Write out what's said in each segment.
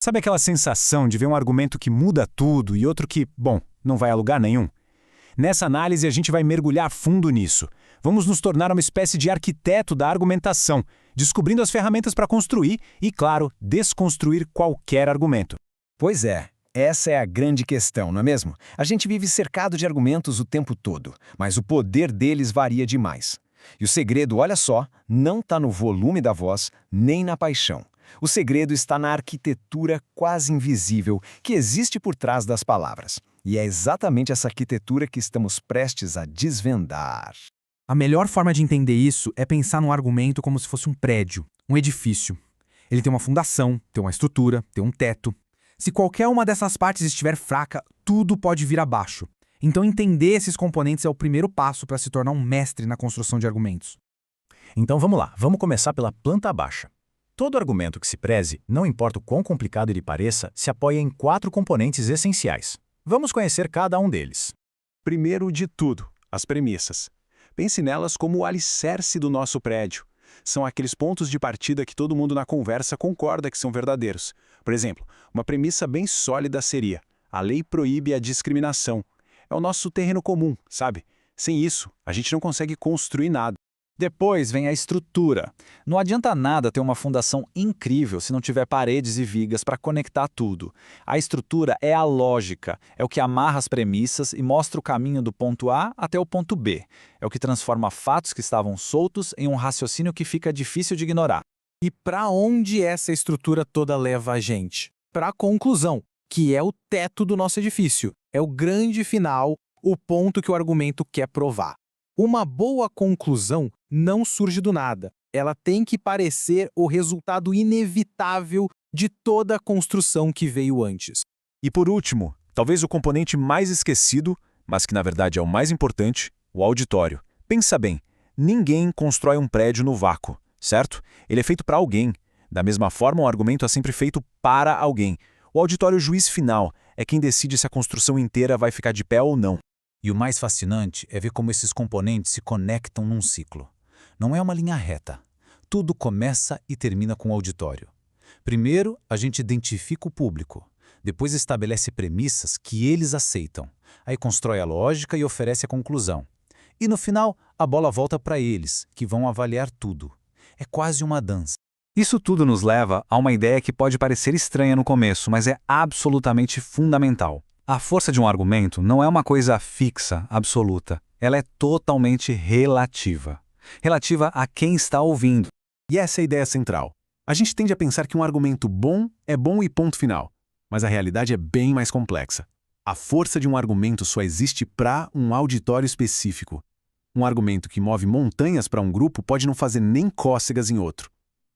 Sabe aquela sensação de ver um argumento que muda tudo e outro que, bom, não vai a lugar nenhum? Nessa análise, a gente vai mergulhar fundo nisso. Vamos nos tornar uma espécie de arquiteto da argumentação, descobrindo as ferramentas para construir e, claro, desconstruir qualquer argumento. Pois é, essa é a grande questão, não é mesmo? A gente vive cercado de argumentos o tempo todo, mas o poder deles varia demais. E o segredo, olha só, não está no volume da voz, nem na paixão. O segredo está na arquitetura quase invisível que existe por trás das palavras. E é exatamente essa arquitetura que estamos prestes a desvendar. A melhor forma de entender isso é pensar num argumento como se fosse um prédio, um edifício. Ele tem uma fundação, tem uma estrutura, tem um teto. Se qualquer uma dessas partes estiver fraca, tudo pode vir abaixo. Então entender esses componentes é o primeiro passo para se tornar um mestre na construção de argumentos. Então vamos lá, vamos começar pela planta baixa. Todo argumento que se preze, não importa o quão complicado ele pareça, se apoia em 4 componentes essenciais. Vamos conhecer cada um deles. Primeiro de tudo, as premissas. Pense nelas como o alicerce do nosso prédio. São aqueles pontos de partida que todo mundo na conversa concorda que são verdadeiros. Por exemplo, uma premissa bem sólida seria: a lei proíbe a discriminação. É o nosso terreno comum, sabe? Sem isso, a gente não consegue construir nada. Depois vem a estrutura. Não adianta nada ter uma fundação incrível se não tiver paredes e vigas para conectar tudo. A estrutura é a lógica, é o que amarra as premissas e mostra o caminho do ponto A até o ponto B. É o que transforma fatos que estavam soltos em um raciocínio que fica difícil de ignorar. E para onde essa estrutura toda leva a gente? Para a conclusão, que é o teto do nosso edifício. É o grande final, o ponto que o argumento quer provar. Uma boa conclusão não surge do nada. Ela tem que parecer o resultado inevitável de toda a construção que veio antes. E por último, talvez o componente mais esquecido, mas que na verdade é o mais importante, o auditório. Pensa bem, ninguém constrói um prédio no vácuo, certo? Ele é feito para alguém. Da mesma forma, um argumento é sempre feito para alguém. O auditório juiz final é quem decide se a construção inteira vai ficar de pé ou não. E o mais fascinante é ver como esses componentes se conectam num ciclo. Não é uma linha reta. Tudo começa e termina com o auditório. Primeiro, a gente identifica o público. Depois estabelece premissas que eles aceitam. Aí constrói a lógica e oferece a conclusão. E no final, a bola volta para eles, que vão avaliar tudo. É quase uma dança. Isso tudo nos leva a uma ideia que pode parecer estranha no começo, mas é absolutamente fundamental. A força de um argumento não é uma coisa fixa, absoluta. Ela é totalmente relativa. Relativa a quem está ouvindo. E essa é a ideia central. A gente tende a pensar que um argumento bom é bom e ponto final. Mas a realidade é bem mais complexa. A força de um argumento só existe para um auditório específico. Um argumento que move montanhas para um grupo pode não fazer nem cócegas em outro.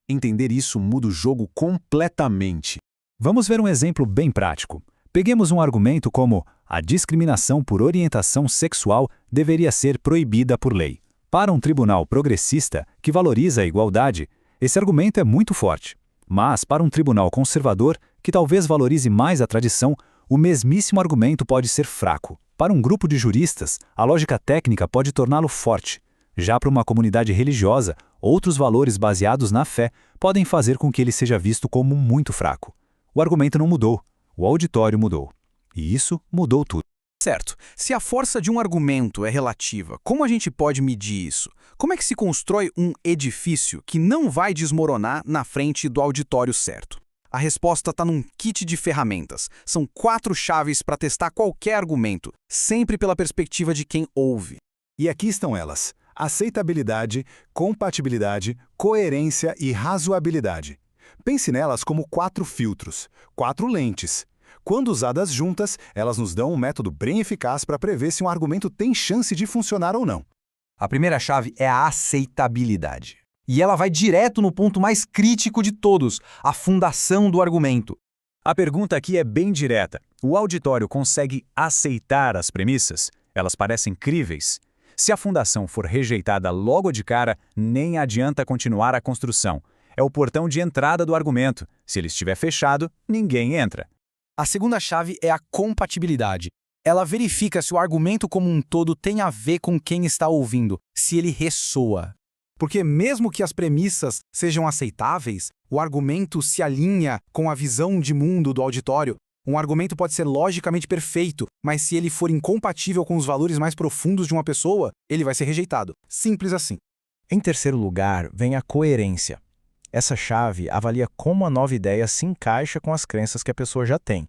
Entender isso muda o jogo completamente. Vamos ver um exemplo bem prático. Peguemos um argumento como a discriminação por orientação sexual deveria ser proibida por lei. Para um tribunal progressista que valoriza a igualdade, esse argumento é muito forte. Mas para um tribunal conservador que talvez valorize mais a tradição, o mesmíssimo argumento pode ser fraco. Para um grupo de juristas, a lógica técnica pode torná-lo forte. Já para uma comunidade religiosa, outros valores baseados na fé podem fazer com que ele seja visto como muito fraco. O argumento não mudou. O auditório mudou. E isso mudou tudo. Certo. Se a força de um argumento é relativa, como a gente pode medir isso? Como é que se constrói um edifício que não vai desmoronar na frente do auditório certo? A resposta está num kit de ferramentas. São 4 chaves para testar qualquer argumento, sempre pela perspectiva de quem ouve. E aqui estão elas: aceitabilidade, compatibilidade, coerência e razoabilidade. Pense nelas como 4 filtros, 4 lentes. Quando usadas juntas, elas nos dão um método bem eficaz para prever se um argumento tem chance de funcionar ou não. A primeira chave é a aceitabilidade. E ela vai direto no ponto mais crítico de todos, a fundação do argumento. A pergunta aqui é bem direta. O auditório consegue aceitar as premissas? Elas parecem críveis? Se a fundação for rejeitada logo de cara, nem adianta continuar a construção. É o portão de entrada do argumento. Se ele estiver fechado, ninguém entra. A segunda chave é a compatibilidade. Ela verifica se o argumento como um todo tem a ver com quem está ouvindo, se ele ressoa. Porque mesmo que as premissas sejam aceitáveis, o argumento se alinha com a visão de mundo do auditório. Um argumento pode ser logicamente perfeito, mas se ele for incompatível com os valores mais profundos de uma pessoa, ele vai ser rejeitado. Simples assim. Em terceiro lugar, vem a coerência. Essa chave avalia como a nova ideia se encaixa com as crenças que a pessoa já tem.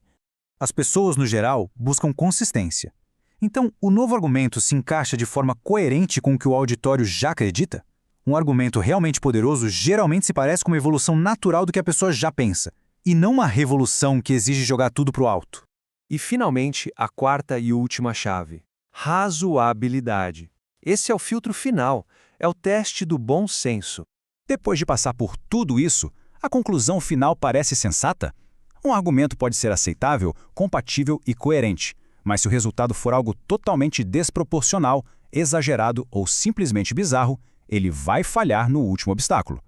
As pessoas, no geral, buscam consistência. Então, o novo argumento se encaixa de forma coerente com o que o auditório já acredita? Um argumento realmente poderoso geralmente se parece com uma evolução natural do que a pessoa já pensa, e não uma revolução que exige jogar tudo para o alto. E, finalmente, a quarta e última chave: razoabilidade. Esse é o filtro final, é o teste do bom senso. Depois de passar por tudo isso, a conclusão final parece sensata? Um argumento pode ser aceitável, compatível e coerente, mas se o resultado for algo totalmente desproporcional, exagerado ou simplesmente bizarro, ele vai falhar no último obstáculo.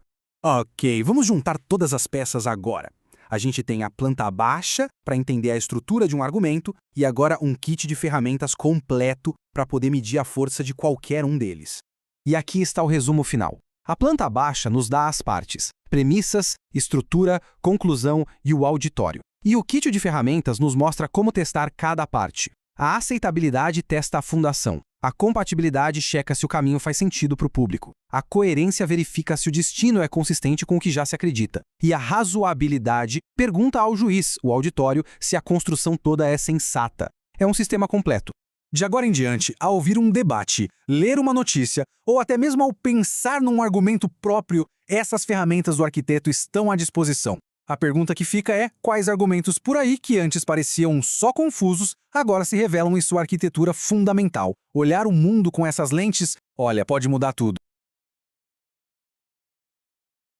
Ok, vamos juntar todas as peças agora. A gente tem a planta baixa para entender a estrutura de um argumento e agora um kit de ferramentas completo para poder medir a força de qualquer um deles. E aqui está o resumo final. A planta baixa nos dá as partes: premissas, estrutura, conclusão e o auditório. E o kit de ferramentas nos mostra como testar cada parte. A aceitabilidade testa a fundação. A compatibilidade checa se o caminho faz sentido para o público. A coerência verifica se o destino é consistente com o que já se acredita. E a razoabilidade pergunta ao juiz, o auditório, se a construção toda é sensata. É um sistema completo. De agora em diante, ao ouvir um debate, ler uma notícia ou até mesmo ao pensar num argumento próprio, essas ferramentas do arquiteto estão à disposição. A pergunta que fica é: quais argumentos por aí que antes pareciam só confusos, agora se revelam em sua arquitetura fundamental? Olhar o mundo com essas lentes, olha, pode mudar tudo.